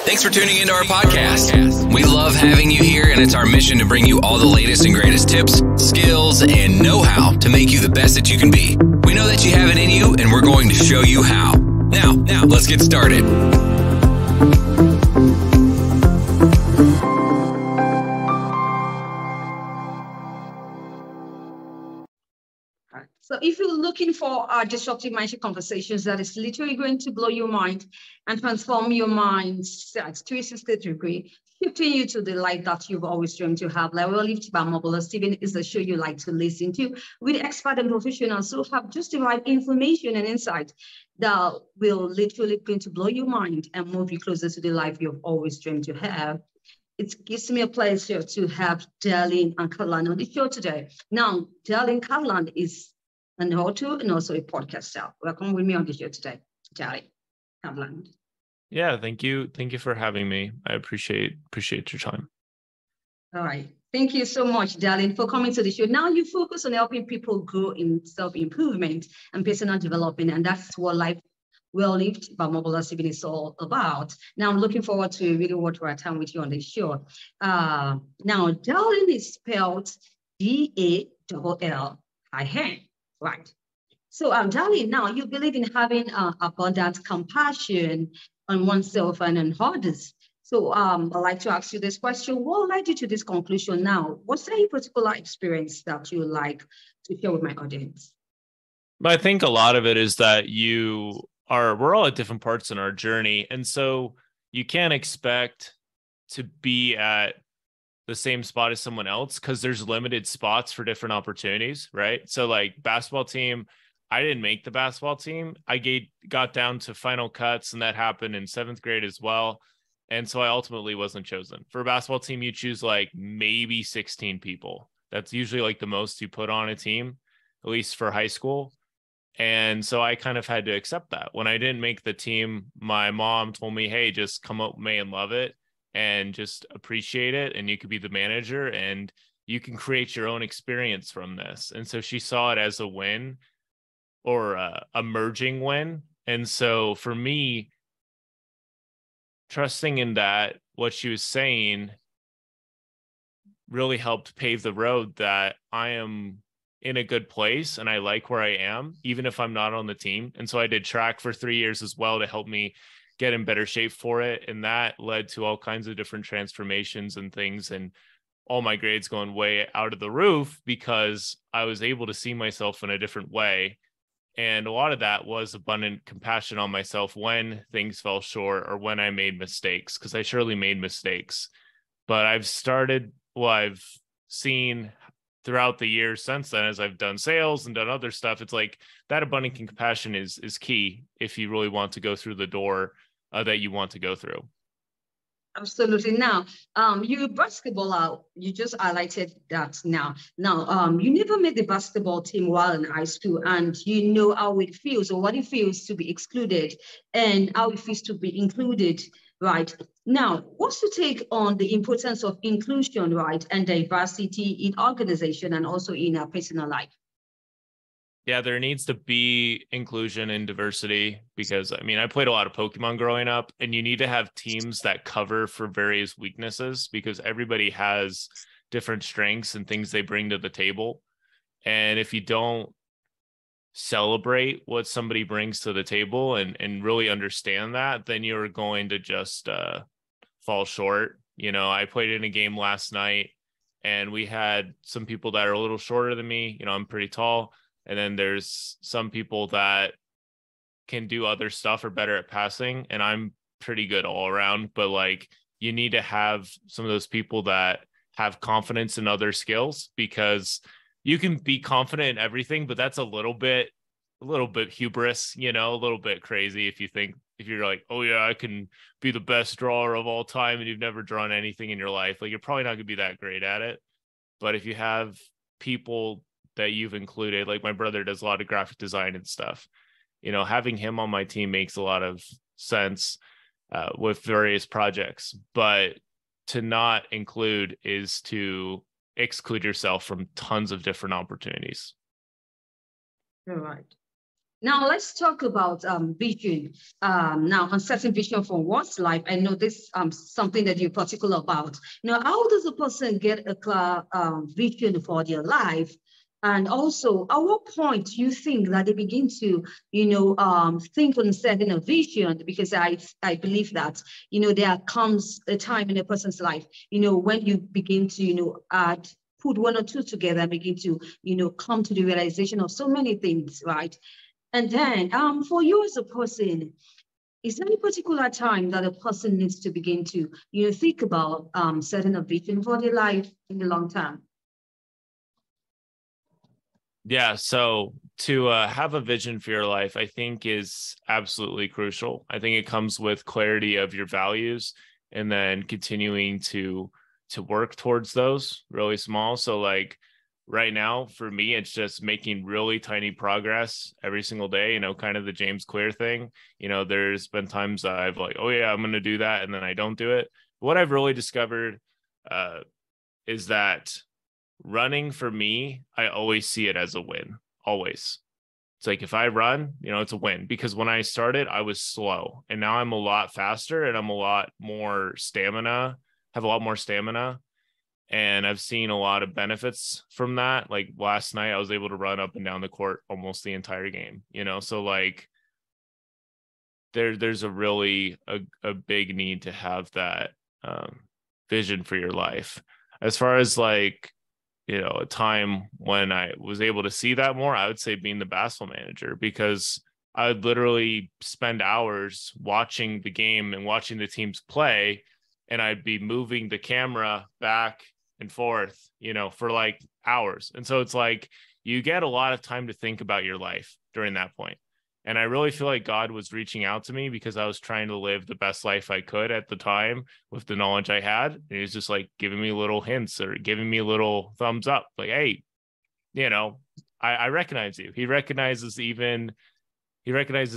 Thanks for tuning into our podcast. We love having you here, and it's our mission to bring you all the latest and greatest tips, skills, and know-how to make you the best that you can be. We know that you have it in you, and we're going to show you how. Now, let's get started. So if you're looking for disruptive mindset conversations that is literally going to blow your mind and transform your mindset 360 degree, shifting you to the life that you've always dreamed to have. Life-well-lived-by-omobola-stephen is the show you like to listen to with expert and professionals who have just the right information and insight that will literally going to blow your mind and move you closer to the life you've always dreamed to have. It gives me a pleasure to have Dallin Candland on the show today. Now, Dallin Candland is an author and also a podcaster. Welcome with me on the show today, Dallin Candland. Yeah, thank you. Thank you for having me. I appreciate your time. All right. Thank you so much, Dallin, for coming to the show. Now you focus on helping people grow in self-improvement and personal development, and that's what life-well-lived-by-omobola-stephen is all about. Now I'm looking forward to really work our time with you on the show. Now, Dallin is spelled Dallin. Right. So, Dallin, now you believe in having abundant compassion on oneself and on others. So, I'd like to ask you this question. What led you to this conclusion now? What's a particular experience that you like to share with my audience? I think a lot of it is that we're all at different parts in our journey. And so you can't expect to be at the same spot as someone else because there's limited spots for different opportunities, right? So like basketball team, I didn't make the basketball team. I got down to final cuts, and that happened in 7th grade as well. And so I ultimately wasn't chosen. For a basketball team, you choose like maybe 16 people. That's usually like the most you put on a team, at least for high school. And so I kind of had to accept that. When I didn't make the team, my mom told me, hey, just come up with me and love it and just appreciate it. And you could be the manager and you can create your own experience from this. And so she saw it as a win or a merging win. And so for me, trusting in that, what she was saying really helped pave the road that I am in a good place and I like where I am, even if I'm not on the team. And so I did track for 3 years as well to help me get in better shape for it. And that led to all kinds of different transformations and things, and all my grades going way out of the roof because I was able to see myself in a different way. And a lot of that was abundant compassion on myself when things fell short or when I made mistakes, because I surely made mistakes. But I've seen throughout the years since then, as I've done sales and done other stuff, it's like that abundant compassion is key if you really want to go through the door that you want to go through. Absolutely. Now, you basketball out. You just highlighted that now. Now, you never made the basketball team while in high school, and you know how it feels or what it feels to be excluded and how it feels to be included. Right. Now, what's your take on the importance of inclusion, right, and diversity in organization and also in our personal life? Yeah, there needs to be inclusion and diversity because, I played a lot of Pokemon growing up, and you need to have teams that cover for various weaknesses because everybody has different strengths and things they bring to the table. And if you don't celebrate what somebody brings to the table and really understand that, then you're going to just fall short. I played in a game last night and we had some people that are a little shorter than me. I'm pretty tall. And then there's some people that can do other stuff or better at passing. And I'm pretty good all around, but like you need to have some of those people that have confidence in other skills, because you can be confident in everything, but that's a little bit hubris, a little bit crazy if you're like, oh yeah, I can be the best drawer of all time and you've never drawn anything in your life. Like you're probably not gonna be that great at it. But if you have people that you've included, like my brother does a lot of graphic design and stuff, having him on my team makes a lot of sense with various projects. But to not include is to exclude yourself from tons of different opportunities. All right. Now let's talk about vision. Now, uncertain vision for one's life. I know this something that you're particular about. Now, how does a person get a clear vision for their life? And also, at what point do you think that they begin to, think on setting a vision? Because I believe that, there comes a time in a person's life, when you begin to, add put one or two together and begin to, come to the realization of so many things, right? And then for you as a person, is there any particular time that a person needs to begin to, think about setting a vision for their life in the long term? Yeah, so to have a vision for your life, I think is absolutely crucial. I think it comes with clarity of your values and then continuing to work towards those really small. So like right now for me, it's just making really tiny progress every single day, kind of the James Clear thing. There's been times I've like, oh yeah, I'm going to do that. And then I don't do it. What I've really discovered is that running for me, I always see it as a win. Always. It's like if I run, it's a win, because when I started, I was slow and now I'm a lot faster and I'm a lot more stamina, have a lot more stamina. And I've seen a lot of benefits from that. Like last night, I was able to run up and down the court almost the entire game, so like there's a really a big need to have that vision for your life. As far as like, a time when I was able to see that more, I would say being the basketball manager, because I would literally spend hours watching the game and watching the teams play. And I'd be moving the camera back and forth, for like hours. And so it's like you get a lot of time to think about your life during that point. And I really feel like God was reaching out to me because I was trying to live the best life I could at the time with the knowledge I had. And he was just like giving me little hints or giving me little thumbs up. Like, hey, I recognize you. He recognizes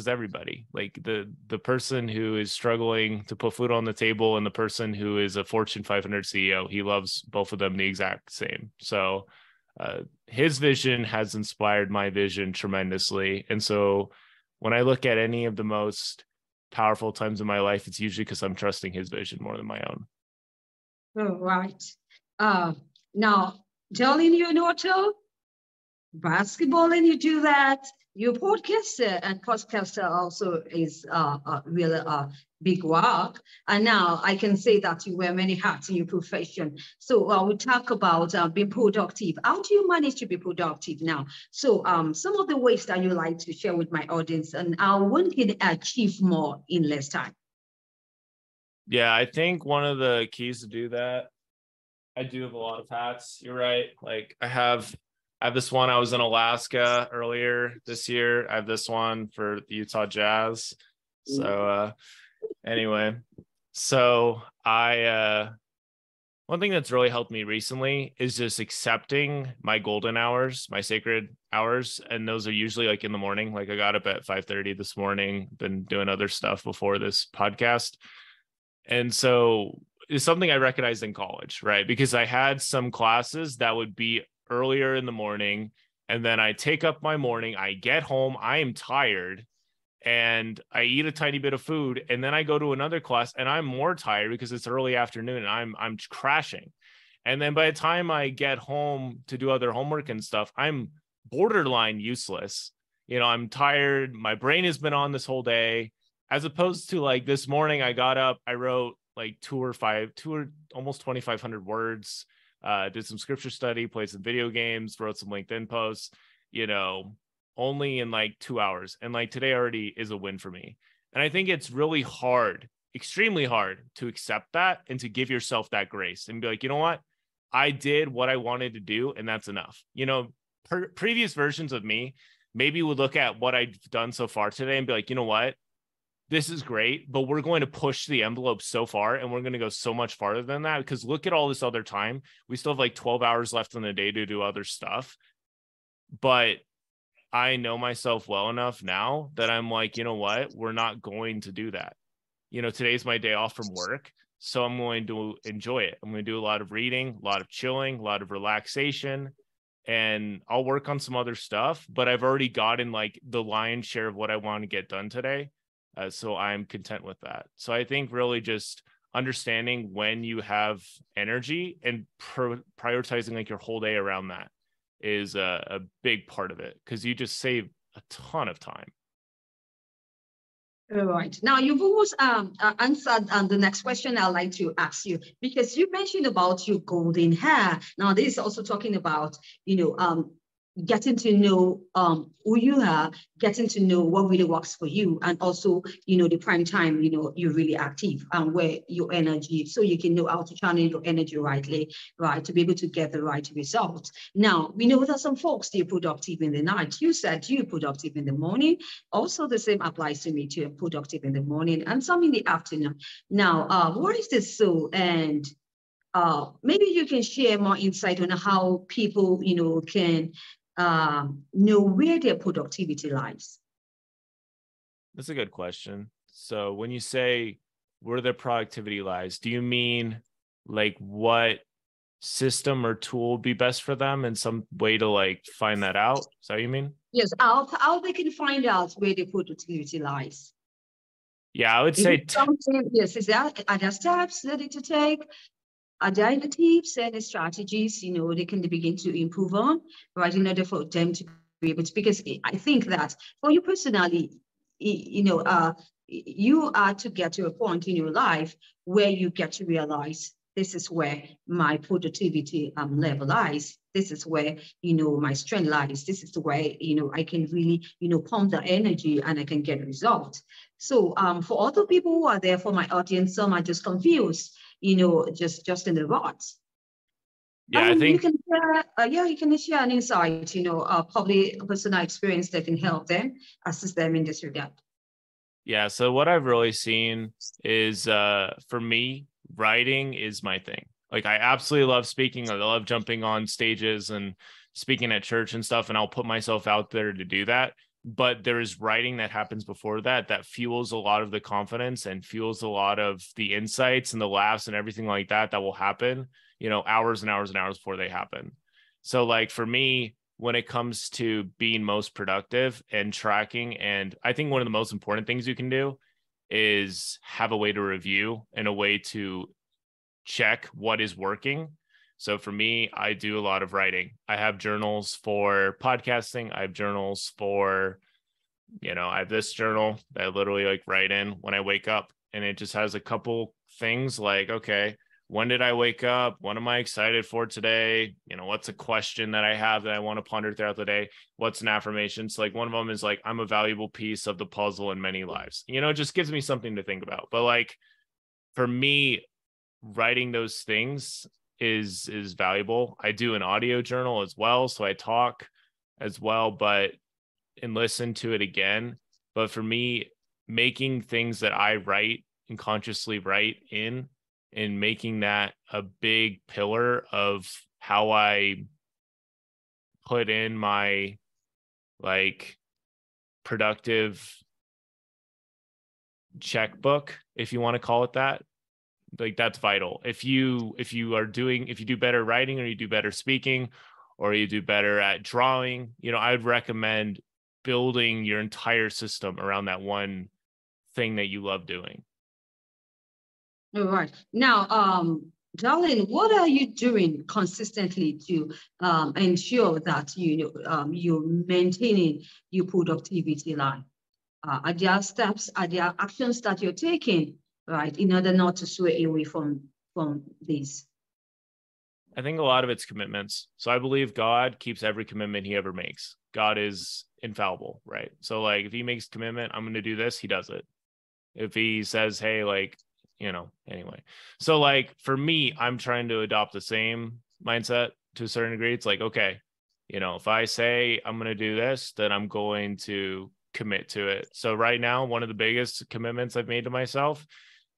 everybody, like the person who is struggling to put food on the table and the person who is a Fortune 500 CEO. He loves both of them the exact same. So his vision has inspired my vision tremendously. And so when I look at any of the most powerful times in my life, it's usually because I'm trusting his vision more than my own. Oh, right. Now, Dallin, you're an author, basketball, and you do that. Your podcaster and podcaster also is really a big work. And now I can say that you wear many hats in your profession. So we talk about being productive. How do you manage to be productive now? So some of the ways that you like to share with my audience and how one can achieve more in less time. Yeah, I think one of the keys to do that, I do have a lot of hats. You're right. Like I have this one. I was in Alaska earlier this year. I have this one for the Utah Jazz. So anyway, so one thing that's really helped me recently is just accepting my golden hours, my sacred hours. And those are usually like in the morning. Like I got up at 5:30 this morning, been doing other stuff before this podcast. And so it's something I recognized in college, right? Because I had some classes that would be earlier in the morning, and then I take up my morning, I get home, I am tired, and I eat a tiny bit of food, and then I go to another class and I'm more tired because it's early afternoon and I'm crashing. And then by the time I get home to do other homework and stuff, I'm borderline useless. I'm tired, my brain has been on this whole day, as opposed to like this morning I got up, I wrote like two or almost 2,500 words. Did some scripture study, played some video games, wrote some LinkedIn posts, only in like 2 hours. And like today already is a win for me. And I think it's really hard, extremely hard to accept that and to give yourself that grace and be like, you know what? I did what I wanted to do and that's enough. Previous versions of me maybe would look at what I've done so far today and be like, you know what? This is great, but we're going to push the envelope so far and we're going to go so much farther than that, because look at all this other time. We still have like 12 hours left in the day to do other stuff. But I know myself well enough now that I'm like, you know what? We're not going to do that. Today's my day off from work. So I'm going to enjoy it. I'm going to do a lot of reading, a lot of chilling, a lot of relaxation. and I'll work on some other stuff, but I've already gotten like the lion's share of what I want to get done today. So I'm content with that. So I think really just understanding when you have energy and prioritizing like your whole day around that is a big part of it, because you just save a ton of time. All right. Now, you've almost answered the next question I'd like to ask you, because you mentioned about your golden hair. Now, this is also talking about, getting to know who you are, getting to know what really works for you, and also, the prime time, you're really active and where your energy, so you can know how to channel your energy rightly, right, to be able to get the right result. Now, we know that some folks, they're productive in the night. You said you're productive in the morning. Also, the same applies to me too, productive in the morning and some in the afternoon. Now, what is this so? And maybe you can share more insight on how people, can know where their productivity lies. That's a good question. So when you say where their productivity lies, do you mean like what system or tool would be best for them and some way to like find that out? Is that what you mean? Yes, how they can find out where their productivity lies. Yeah, I would say yes, are there steps they need to take? Are there any tips, any strategies, they can begin to improve on, right, in order for them to be able to, because I think that for you personally, you are to get to a point in your life where you get to realize this is where my productivity level lies. This is where, my strength lies. This is where, I can really, pump the energy and I can get results. So for other people who are there, for my audience, some are just confused, just in the rut. Yeah, I think you can share an insight, probably a personal experience that can help them, assist them in this regard. Yeah, so what I've really seen is for me, writing is my thing. Like I absolutely love speaking. I love jumping on stages and speaking at church and stuff, and I'll put myself out there to do that. But there is writing that happens before that fuels a lot of the confidence and fuels a lot of the insights and the laughs and everything like that will happen, hours and hours and hours before they happen. So like for me, when it comes to being most productive and tracking, and I think one of the most important things you can do is have a way to review and a way to check what is working. So for me, I do a lot of writing. I have journals for podcasting. I have journals for, I have this journal that I literally like write in when I wake up, and it just has a couple things like, okay, when did I wake up? What am I excited for today? What's a question that I have that I want to ponder throughout the day? What's an affirmation? So like one of them is like, I'm a valuable piece of the puzzle in many lives. It just gives me something to think about. But like for me, writing those things is valuable. I do an audio journal as well, so I talk as well, and listen to it again. But for me, making things that I write and consciously write in, and making that a big pillar of how I put in my like productive checkbook, if you want to call it that, like that's vital. If you do better writing, or you do better speaking, or you do better at drawing, I'd recommend building your entire system around that one thing that you love doing. All right. Now, Dallin, what are you doing consistently to ensure that you're maintaining your productivity line? Are there steps, are there actions that you're taking, right, in order not to sway away from this? I think a lot of it's commitments. So I believe God keeps every commitment he ever makes. God is infallible, right? So like if he makes a commitment, I'm going to do this, he does it. If he says, hey, like, anyway. So like for me, I'm trying to adopt the same mindset to a certain degree. It's like, okay, if I say I'm going to do this, then I'm going to commit to it. So right now, one of the biggest commitments I've made to myself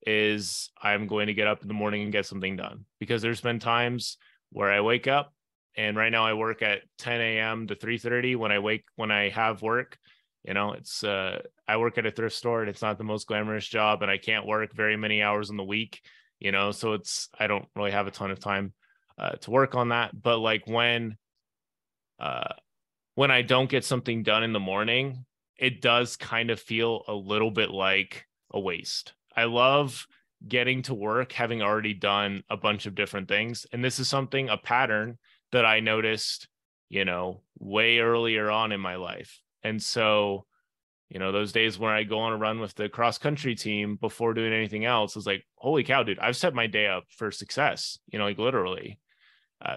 is I'm going to get up in the morning and get something done, because there's been times where I wake up, and right now I work at 10 a.m. to 3:30 when I have work. It's I work at a thrift store, and it's not the most glamorous job, and I can't work very many hours in the week, so I don't really have a ton of time to work on that. But like when when I don't get something done in the morning, it does kind of feel a little bit like a waste. I love getting to work, having already done a bunch of different things. And this is a pattern that I noticed, way earlier on in my life. And so, those days where I go on a run with the cross country team before doing anything else, is like, holy cow, dude, I've set my day up for success, like literally.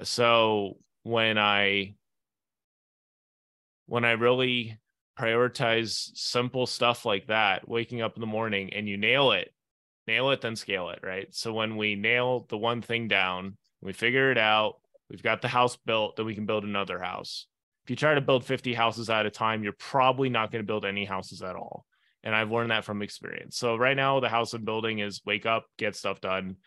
So when I really prioritize simple stuff like that, waking up in the morning, and you nail it, then scale it, right? So when we nail the one thing down, we figure it out, we've got the house built, then we can build another house. If you try to build 50 houses at a time, you're probably not going to build any houses at all. And I've learned that from experience. So right now, the house I'm building is wake up, get stuff done.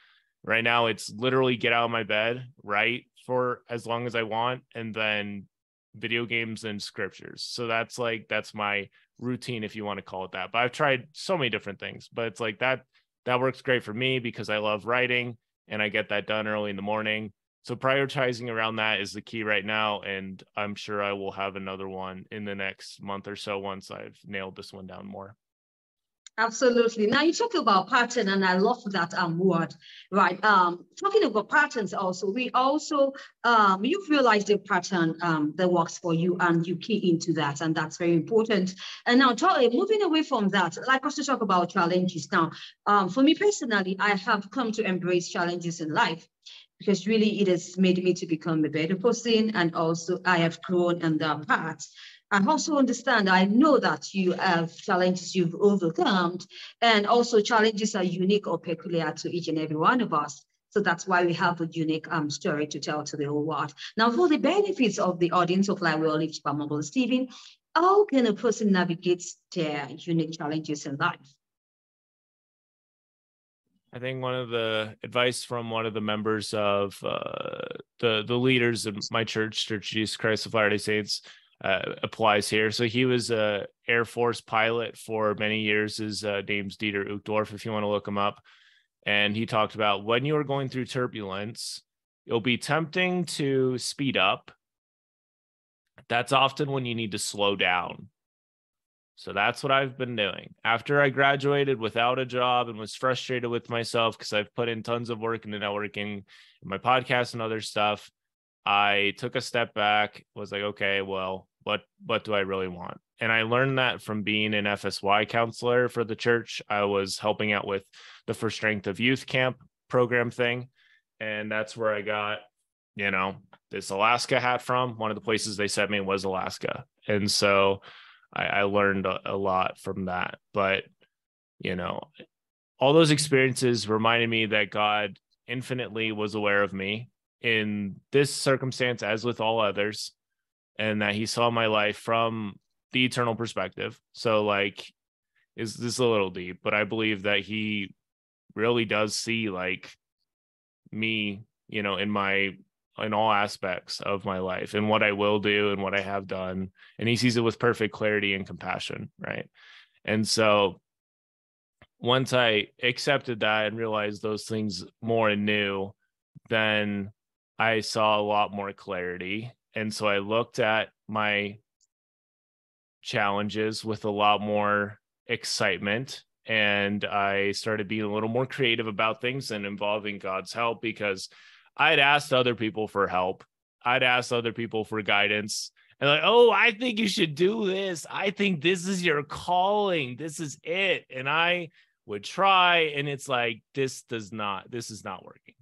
Right now, it's literally get out of my bed, write for as long as I want, and then video games and scriptures. So that's my routine, if you want to call it that. But I've tried so many different things, but it's like that works great for me because I love writing and I get that done early in the morning. So prioritizing around that is the key right now. And I'm sure I will have another one in the next month or so once I've nailed this one down more. Absolutely. Now you talk about pattern, and I love that word, right? Talking about patterns, also we also you've realized a pattern that works for you, and you key into that, and that's very important. And now moving away from that, I'd like us to talk about challenges. Now, for me personally, I have come to embrace challenges in life, because really it has made me to become a better person, and also I have grown in that path. I also understand, I know that you have challenges you've overcome, and also challenges are unique or peculiar to each and every one of us. So that's why we have a unique story to tell to the whole world. Now, for the benefits of the audience of life-well-lived-by-omobola-stephen, how can a person navigate their unique challenges in life? I think one of the advice from one of the members of the leaders of my church, Church of Jesus Christ of Latter-day Saints, applies here. So he was a Air Force pilot for many years. His name's Dieter Uchtdorf, if you want to look him up. And he talked about when you are going through turbulence, it'll be tempting to speed up. That's often when you need to slow down. So that's what I've been doing. After I graduated without a job and was frustrated with myself because I've put in tons of work into networking, my podcast and other stuff, I took a step back, was like, okay, well, what do I really want? And I learned that from being an FSY counselor for the church. I was helping out with the For Strength of Youth camp program thing. And that's where I got, this Alaska hat from. One of the places they sent me was Alaska. And so I learned a lot from that. But, all those experiences reminded me that God infinitely was aware of me in this circumstance, as with all others, and that he saw my life from the eternal perspective. So is this a little deep, but I believe that he really does see me, in all aspects of my life and what I will do and what I have done. And he sees it with perfect clarity and compassion. Right. And so once I accepted that and realized those things more anew, then I saw a lot more clarity. And so I looked at my challenges with a lot more excitement, and I started being a little more creative about things and involving God's help, because I'd asked other people for help. I'd asked other people for guidance, and oh, I think you should do this. I think this is your calling. This is it. And I would try, and it's like, this is not working.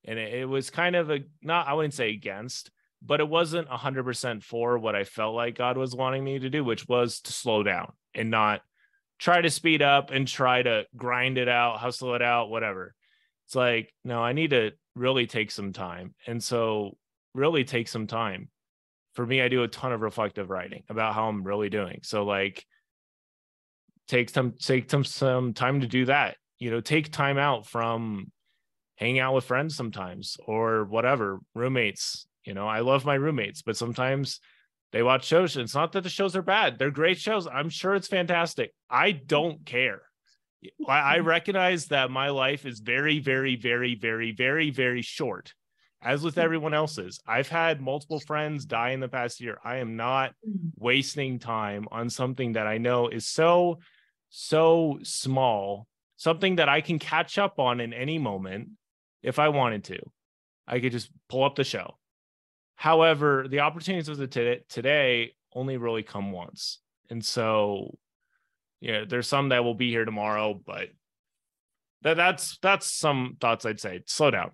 And it was kind of I wouldn't say against, but it wasn't 100% for what I felt like God was wanting me to do, which was to slow down and not try to speed up and try to grind it out, hustle it out, whatever. It's like, no, I need to really take some time. And so really take some time. For me, I do a ton of reflective writing about how I'm really doing. So take some time to do that. Take time out from hanging out with friends sometimes, or whatever, roommates. I love my roommates, but sometimes they watch shows. It's not that the shows are bad. They're great shows. I'm sure it's fantastic. I don't care. I recognize that my life is very, very, very, very, very, very short. as with everyone else's. I've had multiple friends die in the past year. I am not wasting time on something that I know is so small, something that I can catch up on in any moment if I wanted to. I could just pull up the show. However, the opportunities of today only really come once. And so, yeah, there's some that will be here tomorrow, but that's some thoughts I'd say. Slow down.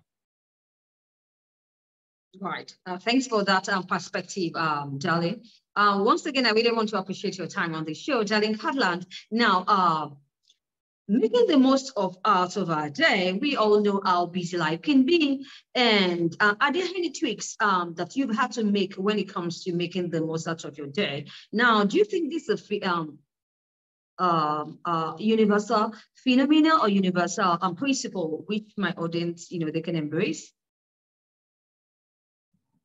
Right. Thanks for that perspective, Dallin. Once again, I really want to appreciate your time on the show, Dallin Candland. Now, making the most out of our day, we all know how busy life can be. And are there any tweaks that you've had to make when it comes to making the most out of your day? Now, do you think this is a universal phenomena or universal principle which my audience, they can embrace?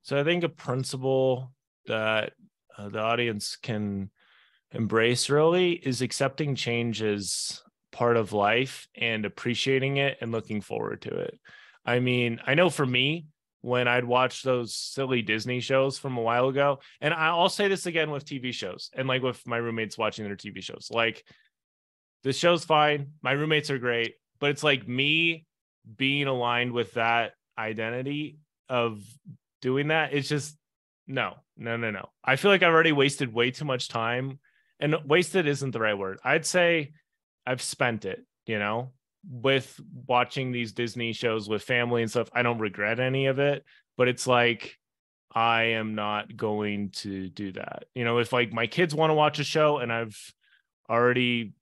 So I think a principle that the audience can embrace really is accepting change as part of life and appreciating it and looking forward to it. I mean, I know for me, when I'd watch those silly Disney shows from a while ago, and I'll say this again with TV shows and like with my roommates watching their TV shows, like this show's fine. My roommates are great, but it's like me being aligned with that identity of doing that. It's just no. I feel like I've already wasted way too much time, and wasted isn't the right word. I'd say I've spent it, with watching these Disney shows with family and stuff. I don't regret any of it, but it's like, I am not going to do that. If like my kids want to watch a show and I've already,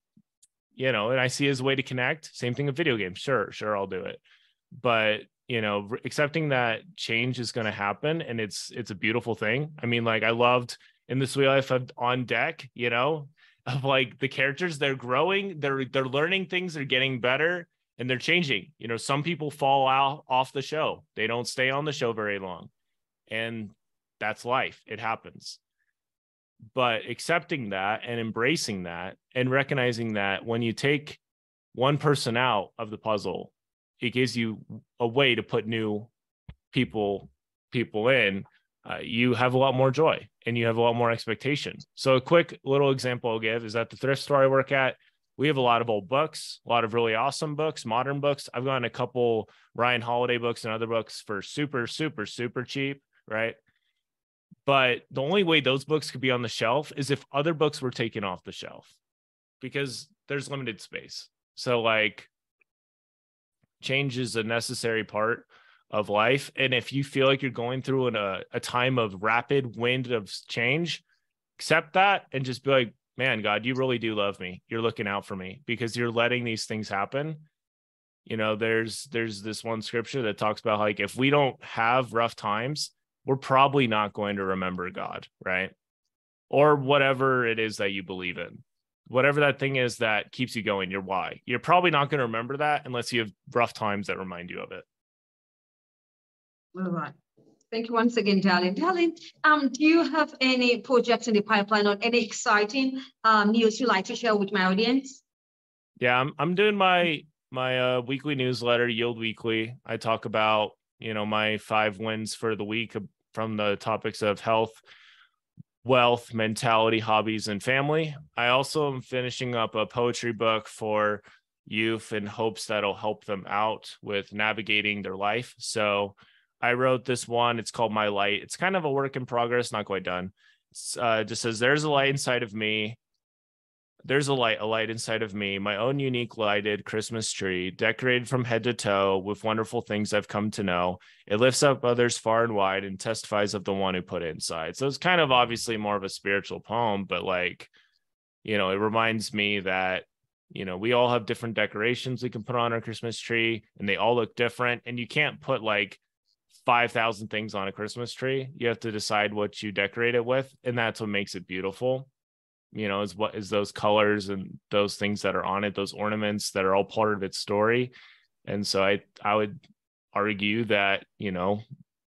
and I see as a way to connect, same thing with video games. Sure, I'll do it. But accepting that change is going to happen, and it's a beautiful thing. I mean, like I loved in this Wheel Life on Deck, of like the characters, they're growing, they're learning things, they're getting better, and they're changing. Some people fall out off the show. They don't stay on the show very long, and that's life. It happens. But accepting that and embracing that and recognizing that when you take one person out of the puzzle, it gives you a way to put new people in. You have a lot more joy and you have a lot more expectation. So a quick little example I'll give is at the thrift store I work at, we have a lot of old books, a lot of really awesome books, modern books. I've gotten a couple Ryan Holiday books and other books for super cheap, right? But the only way those books could be on the shelf is if other books were taken off the shelf, because there's limited space. So like, change is a necessary part of life. And if you feel like you're going through a time of rapid wind of change, accept that and just be like, man, God, you really do love me. You're looking out for me because you're letting these things happen. There's this one scripture that talks about like, if we don't have rough times, we're probably not going to remember God, right? Or whatever it is that you believe in. Whatever that thing is that keeps you going, your why. You're probably not going to remember that unless you have rough times that remind you of it. All right. Thank you once again, Dallin. Dallin, do you have any projects in the pipeline or any exciting news you'd like to share with my audience? Yeah, I'm doing my weekly newsletter, Yield Weekly. I talk about, my 5 wins for the week from the topics of health, wealth, mentality, hobbies, and family. I also am finishing up a poetry book for youth in hopes that'll help them out with navigating their life. So I wrote this one. It's called My Light. It's kind of a work in progress, not quite done. It just says, there's a light inside of me. There's a light inside of me, my own unique lighted Christmas tree, decorated from head to toe with wonderful things I've come to know. It lifts up others far and wide and testifies of the one who put it inside. So it's kind of obviously more of a spiritual poem, but like, it reminds me that, we all have different decorations we can put on our Christmas tree and they all look different. And you can't put like 5,000 things on a Christmas tree. You have to decide what you decorate it with. And that's what makes it beautiful. Is those colors and those things that are on it, those ornaments that are all part of its story. And so I would argue that,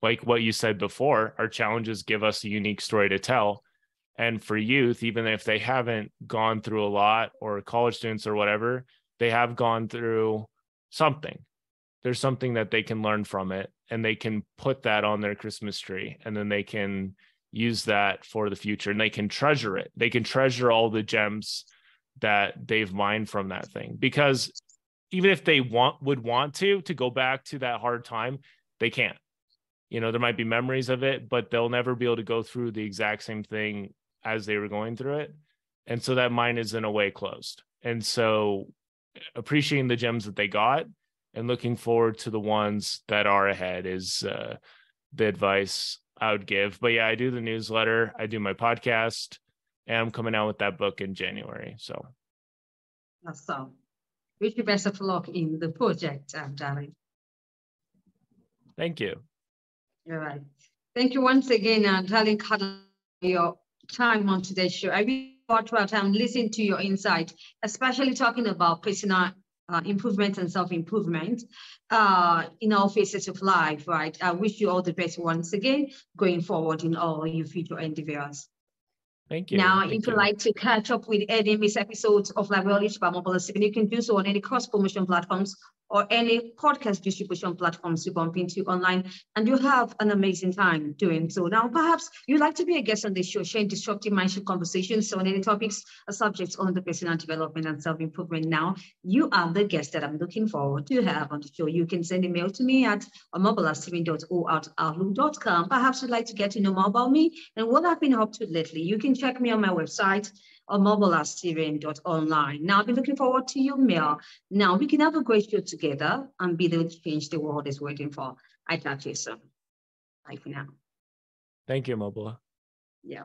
like what you said before, our challenges give us a unique story to tell. And for youth, even if they haven't gone through a lot, or college students or whatever, they have gone through something. there's something that they can learn from it, and they can put that on their Christmas tree, and then they can use that for the future, and they can treasure it. They can treasure all the gems that they've mined from that thing, because even if they would want to go back to that hard time, they can't. You know, there might be memories of it, but they'll never be able to go through the exact same thing as they were going through it. And so that mine is in a way closed. And so appreciating the gems that they got and looking forward to the ones that are ahead is the advice I would give. But yeah, I do the newsletter, I do my podcast, and I'm coming out with that book in January. So awesome. Wish you best of luck in the project, Dallin. Thank you. All right. Thank you once again, Dallin Candland, for your time on today's show. I really got our time listening to your insight, especially talking about personal improvement and self-improvement in all phases of life, right? I wish you all the best once again going forward in all your future endeavors. Thank you. Now, if you'd like to catch up with any missed episodes of life-well-lived-by-omobola-stephen, you can do so on any cross-promotion platforms or any podcast distribution platforms you bump into online, and you have an amazing time doing so. Now, perhaps you'd like to be a guest on the show, sharing disruptive mindset conversations on any topics or subjects on the personal development and self-improvement. Now, you are the guest that I'm looking forward to have on the show. You can send a mail to me at omobola-stephen.outlook.com. Perhaps you'd like to get to know more about me and what I've been up to lately. You can check me on my website, omobola-stephen.online. Now, I'll be looking forward to your mail. Now, we can have a great show together and be the change the world is waiting for. I talk to you soon. Bye for now. Thank you, Omobola. Yeah.